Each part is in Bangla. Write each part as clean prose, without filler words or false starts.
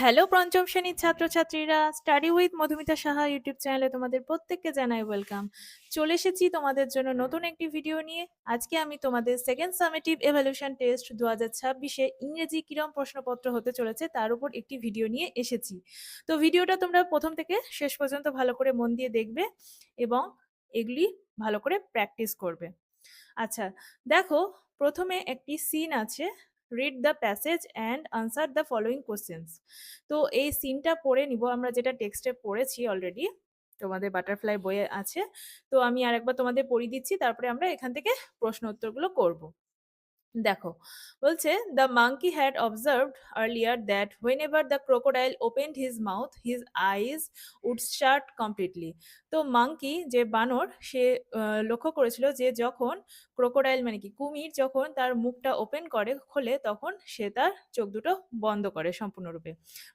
হ্যালো পঞ্চম শ্রেণীর ছাত্রছাত্রীরা, study with Madhumita Saha YouTube চ্যানেলে তোমাদের প্রত্যেককে জানাই ওয়েলকাম। চলে এসেছি তোমাদের জন্য নতুন একটি ভিডিও নিয়ে। আজকে আমি তোমাদের সেকেন্ড সামেটিভ এভ্যালুয়েশন টেস্ট 2026-এ ইংরেজি কিরম প্রশ্নপত্র হতে চলেছে তার উপর একটি ভিডিও নিয়ে এসেছি। তো ভিডিওটা তোমরা প্রথম থেকে শেষ পর্যন্ত ভালো করে মন দিয়ে দেখবে এবং এগুলি ভালো করে প্র্যাকটিস করবে। আচ্ছা, দেখো, প্রথমে একটি সিন আছে, read the passage and answer the following questions. তো এই সিনটা পড়ে নিব আমরা, যেটা টেক্সটে পড়েছি অলরেডি, তোমাদের বাটারফ্লাই বইয়ে আছে। তো আমি আরেকবার তোমাদের পড়িয়ে দিচ্ছি, তারপরে আমরা এখান থেকে প্রশ্ন উত্তরগুলো করব। দেখো, বলছে the monkey had observed earlier that whenever the crocodile opened his mouth his eyes would shut completely. তো মাঙ্কি যে বানর, সে লক্ষ্য করেছিল যে যখন ক্রোকোডাইল মানে কি কুমির যখন তার মুখটা ওপেন করে খোলে তখন সে তার চোখ দুটো বন্ধ করে সম্পূর্ণরূপে।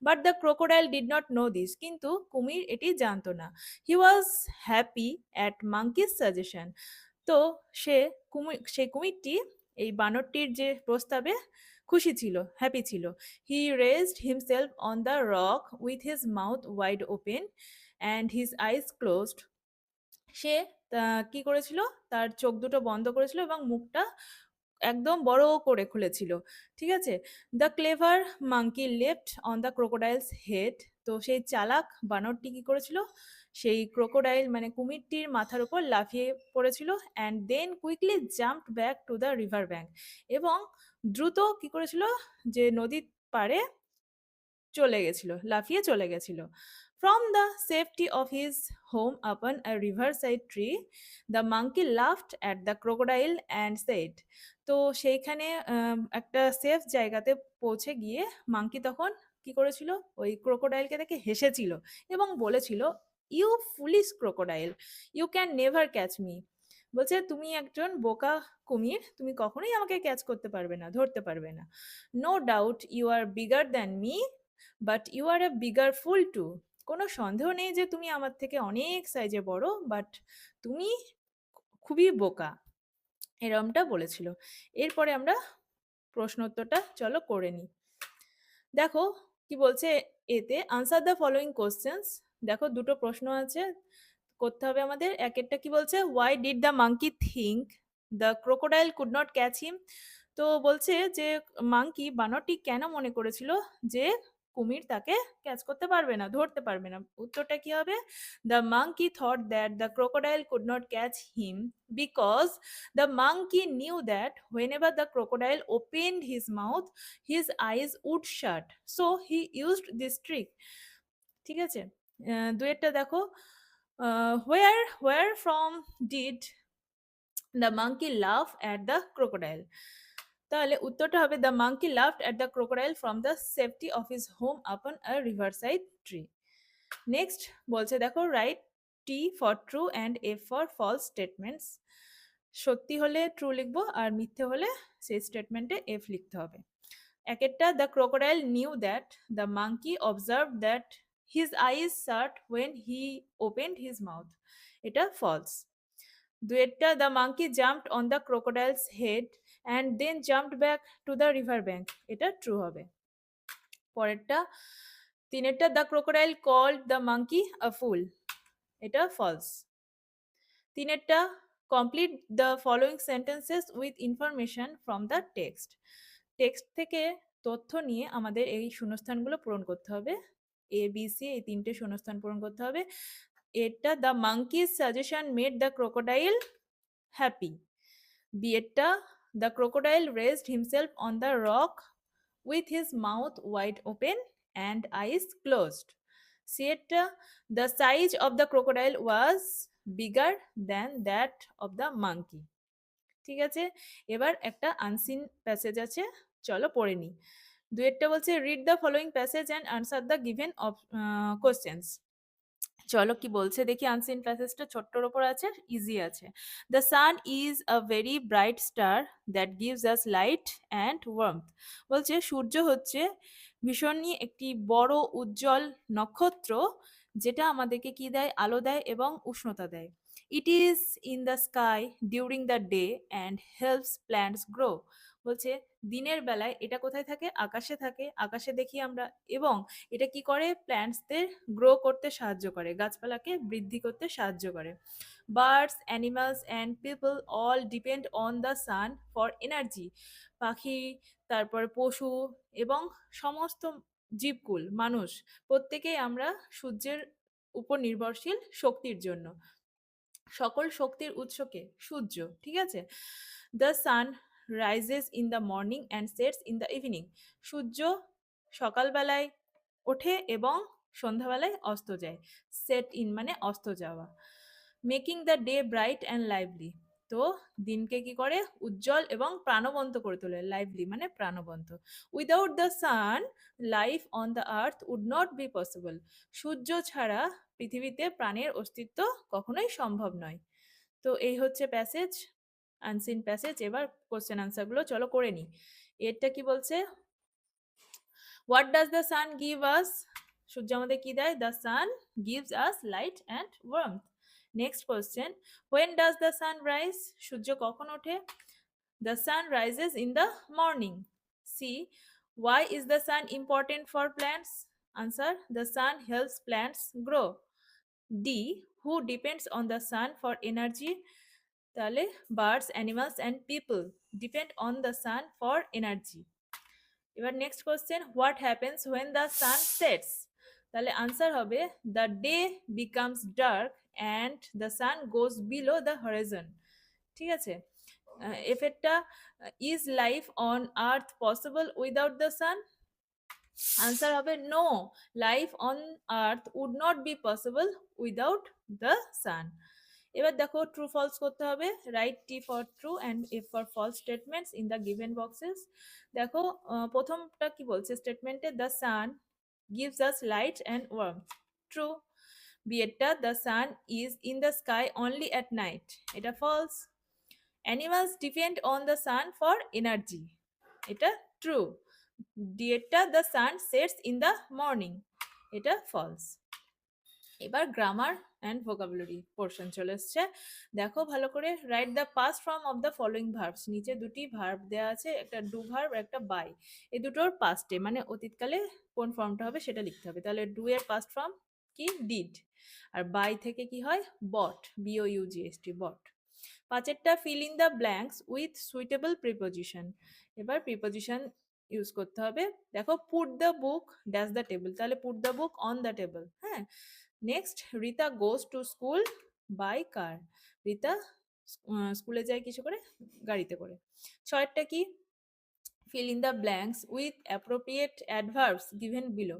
But the crocodile did not know this, কিন্তু কুমির এটি জানতো না। He was happy at monkey's suggestion. তো সে সেই কুমিরটি এই বানরটির যে প্রস্তাবে খুশি ছিল, হ্যাপি ছিল। He raised himself on the rock with his mouth wide open and his eyes closed. সে কি করেছিল, তার চোখ দুটো বন্ধ করেছিল এবং মুখটা একদম বড় করে খুলেছিল। ঠিক আছে। The clever monkey left on the crocodile's head. তো সেই চালাক বানরটি কি করেছিল, সেই ক্রোকোডাইল মানে কুমিরটির মাথার উপর লাফিয়ে পড়েছিল। And then quickly jumped back to the river bank. এবং দ্রুত কি করেছিল, যে নদীর পাড়ে চলে গেছিল, লাফিয়ে চলে গেছিল। From the safety of his home upon a river side tree the monkey laughed at the crocodile and said. তো সেইখানে একটা সেফ জায়গাতে পৌঁছে গিয়ে মাঙ্কি তখন কি করেছিল, ওই ক্রোকোডাইলকে দেখে হেসেছিল এবং বলেছিল, you foolish crocodile, you can never catch me. বলছে, তুমি একজন বোকা কুমির, তুমি কখনোই আমাকে ক্যাচ করতে পারবে না, ধরতে পারবে না। No doubt you are bigger than me, but you are a bigger fool too. কোনো সন্দেহ নেই যে তুমি আমার থেকে অনেক সাইজে বড়, বাট তুমি খুবই বোকা, এরমটা বলেছিল। এরপরে আমরা প্রশ্ন উত্তরটা চলো করে নিই। দেখো কি বলছে এতে, আনসার দ্য ফলোয়িং কোশ্চেন্স। দেখো দুটো প্রশ্ন আছে, করতে হবে আমাদের। একেরটা কি বলছে, why did the monkey think the crocodile could not catch him. তো বলছে যে মাঙ্কি বানরটি কেন মনে করেছিল যে কুমির তাকে ক্যাচ করতে পারবে না, ধরতে পারবে না। উত্তরটা কি হবে, the monkey thought that the crocodile could not catch him because the monkey knew that whenever the crocodile opened his mouth his eyes would shut, so he used this trick. ঠিক আছে। দুয়েরটা দেখো, where where from did the monkey laugh at the crocodile. তাহলে উত্তরটা হবে, the monkey laughed at the crocodile from the safety of his home upon a river side tree. Next বলছে দেখো, write T for true and F for false statements. সত্যি হলে ট্রু লিখবো আর মিথ্যে হলে সেই স্টেটমেন্টে এফ লিখতে হবে। একেরটা, the crocodile knew that the monkey observe that his eyes shut when he opened his mouth, এটা ফলস। দুয়েরটা, the monkey jumped on the crocodile's head and then jumped back to the river bank, এটা ট্রু হবে। পরেরটা, তিনেরটা, the crocodile called the monkey a fool, এটা ফলস। তিনেরটা, complete the following sentences with information from the text. Text থেকে তথ্য নিয়ে আমাদের এই শূন্যস্থানগুলো পূরণ করতে হবে। এ বি সি এই তিনটে শূন্যস্থান পূরণ করতে হবে। এটা, the monkey's suggestion made the crocodile happy. B এরটা, the crocodile raised himself on the rock with his mouth wide open and eyes closed. C এরটা, the size of the crocodile was bigger than that of the monkey. ঠিক আছে। এবার একটা আনসিন প্যাসেজ আছে, চলো পড়ে নিই। দুয়েরটা বলছে, read the following passage and answer the given questions. চলো কি বলছে দেখি, আনসিন প্যাসেজটা ছোট্টর ওপর আছে, ইজি আছে। The sun is a very bright star that gives us light and warmth. বলছে সূর্য হচ্ছে ভীষণই একটি বড় উজ্জ্বল নক্ষত্র, যেটা আমাদেরকে কি দেয়, আলো দেয় এবং উষ্ণতা দেয়। It is in the sky during the day and helps plants grow. বলছে দিনের বেলায় এটা কোথায় থাকে? আকাশে থাকে। আকাশে দেখি আমরা, এবং এটা কি করে? প্ল্যান্টসদের গ্রো করতে সাহায্য করে, গাছপালাকে বৃদ্ধি করতে সাহায্য করে। Birds, animals and people all depend on the sun for energy. পাখি, তারপর পশু এবং সমস্ত জীবকুল, মানুষ, প্রত্যেকেই আমরা সূর্যের উপর নির্ভরশীল শক্তির জন্য। সকল শক্তির উৎসকে সূর্য, ঠিক আছে? The sun rises in the morning and sets in the evening. সূর্য সকালবেলায় ওঠে এবং সন্ধ্যাবেলায় অস্ত যায়। সেট ইন মানে অস্ত যাওয়া। Making the day bright and lively. তো দিনকে কি করে? উজ্জ্বল এবং প্রাণবন্ত করে তোলে। লাইভলি মানে প্রাণবন্ত। Without the sun life on the earth would not be possible. সূর্য ছাড়া পৃথিবীতে প্রাণের অস্তিত্ব কখনোই সম্ভব নয়। তো এই হচ্ছে প্যাসেজ, আনসিন প্যাসেজ। এবার কোশ্চেন আনসারগুলো চলো করে নিই। এরটা কি বলছে? What does the sun give us? সূর্য আমাদের কি দেয়? The sun gives us light and warmth. Next question, when does the sun rise? সূর্য কখন ওঠে? The sun rises in the morning. C, why is the sun important for plants? Answer, the sun helps plants grow. D, who depends on the sun for energy? তাহলে birds, animals and people depend on the sun for energy. এবার next question, what happens when the sun sets? তাহলে আনসার হবে, the day becomes dark and the sun goes below the horizon. ঠিক আছে? এফেক্টটা, is life on earth possible without the sun? Answer হবে no, life on earth would not be possible without the sun. এবার দেখো ট্রু ফলস করতে হবে। Write T for true and F for false statements in the given boxes. দেখো প্রথমটা কি বলছে স্টেটমেন্টে? The sun gives us light and warmth. True. B এরটা, the sun is in the sky only at night. এটা false. Animals depend on the sun for energy. এটা ট্রু। ডি এরটা, the sun sets in the morning. এটা ফলস। এবার গ্রামার অ্যান্ড ভোকাবুলারি পোর্শন চলে এসছে। দেখো ভালো করে। Write the past form of the following verbs. নিচে দুটি ভার্ব দেওয়া আছে, একটা ডু ভার্ব, একটা বাই। এই দুটোর পাস্টে মানে অতীতকালে কোন ফর্মটা হবে সেটা লিখতে হবে। তাহলে ডু এর পাস্ট ফর্ম কি? ডিড। আর বাই থেকে কি হয়? Bought, BOUGST, bought. পাঁচেরটা, fill in the blanks with suitable preposition. এবার প্রিপোজিশন ইউজ করতে হবে। দেখো, put the book dash the table, তাহলে put the book on the table. হ্যাঁ। Next, Rita goes to school by car. Rita স্কুলে যায় কিছু করে? গাড়িতে করে। ছয়টা কি? Fill in the blanks with appropriate adverbs given below.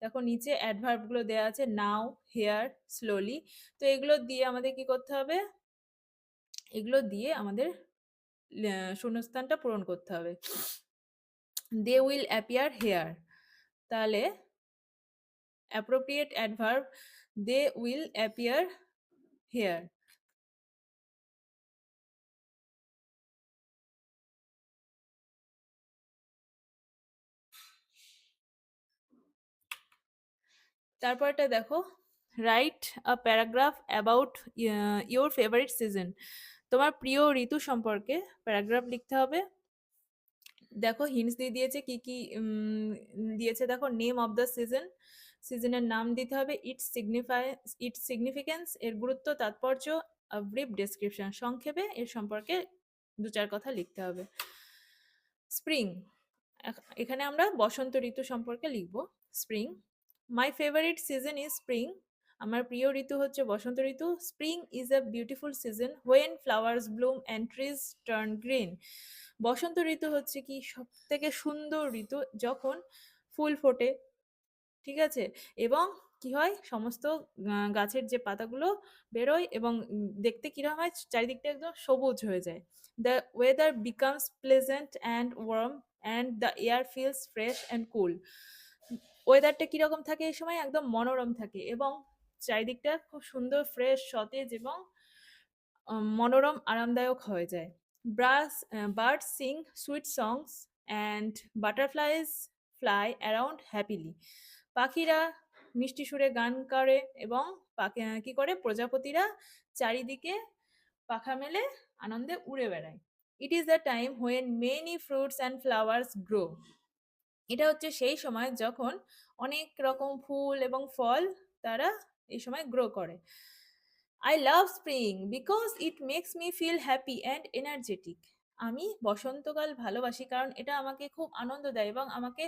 দেখো নিচে অ্যাডভার্বগুলো দেওয়া আছে, নাও, হেয়ার, স্লোলি। তো এগুলো দিয়ে আমাদের কি করতে হবে? এগুলো দিয়ে আমাদের শূন্যস্থানটা পূরণ করতে হবে। দে উইল অ্যাপিয়ার হেয়ার, তাহলে appropriate adverb, they will appear here. তারপরটা দেখো, write a paragraph about your favourite season. তোমার প্রিয় ঋতু সম্পর্কে প্যারাগ্রাফ লিখতে হবে। দেখো হিন্টস দিয়ে দিয়েছে, কি কি দিয়েছে দেখো। নেম অফ দ্য সিজন, সিজনের নাম দিতে হবে। ইটস সিগনিফিকেন্স, এর গুরুত্ব, তাৎপর্য। ব্রিফ ডেসক্রিপশন, সংক্ষেপে এর সম্পর্কে দু চার কথা লিখতে হবে। স্প্রিং, এখানে আমরা বসন্ত ঋতু সম্পর্কে লিখব। Spring, my favourite season is spring. আমার প্রিয় ঋতু হচ্ছে বসন্ত ঋতু। Spring is a beautiful season when flowers bloom and trees turn green. বসন্ত ঋতু হচ্ছে কি? সব থেকে সুন্দর ঋতু, যখন ফুল ফোটে, ঠিক আছে, এবং কি হয়? সমস্ত গাছের যে পাতাগুলো বেরোয় এবং দেখতে কিরকম হয়? চারিদিকটা একদম সবুজ হয়ে যায়। The weather becomes pleasant and warm and the air feels fresh and কুল। ওয়েদারটা কিরকম থাকে এই সময়? একদম মনোরম থাকে এবং চারিদিকটা খুব সুন্দর, ফ্রেশ, সতেজ এবং মনোরম, আরামদায়ক হয়ে যায়। Birds Singh sweet songs and butterflies fly around happily. পাখিরা মিষ্টি সুরে গান করে এবং কি করে? প্রজাপতিরা চারিদিকে পাখা মেলে আনন্দে উড়ে বেড়ায়। It is the time when many fruits and flowers grow. এটা হচ্ছে সেই সময় যখন অনেক রকম ফুল এবং ফল তারা এই সময় গ্রো করে। I love spring because it makes me feel happy and energetic. আমি বসন্তকাল ভালোবাসি কারণ এটা আমাকে খুব আনন্দ দেয় এবং আমাকে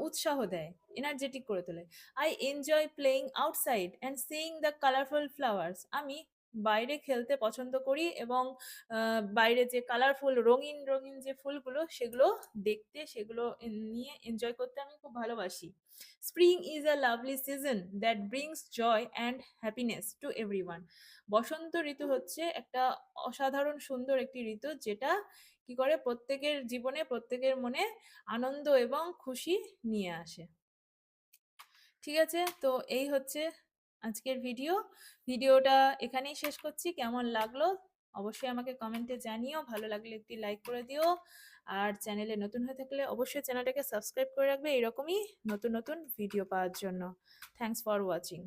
উৎসাহ দেয়, এনার্জেটিক করে তোলে। I enjoy playing outside and seeing the colourful flowers. আমি বাইরে খেলতে পছন্দ করি এবং বাইরে যে কালারফুল রঙিন রঙিন যে ফুলগুলো সেগুলো দেখতে, সেগুলো নিয়ে এনজয় করতে আমি খুব ভালোবাসি। Spring is a lovely season that brings joy and happiness to everyone. বসন্ত ঋতু হচ্ছে একটা অসাধারণ সুন্দর একটি ঋতু যেটা কি করে প্রত্যেকের জীবনে, প্রত্যেকের মনে আনন্দ এবং খুশি নিয়ে আসে। ঠিক আছে, তো এই হচ্ছে আজকের ভিডিওটা এখানেই শেষ করছি। কেমন লাগলো অবশ্যই আমাকে কমেন্টে জানিও, ভালো লাগলে একটি লাইক করে দিও, আর চ্যানেলে নতুন হয়ে থাকলে অবশ্যই চ্যানেলটাকে সাবস্ক্রাইব করে রাখবে এরকমই নতুন নতুন ভিডিও পাওয়ার জন্য। Thanks for watching.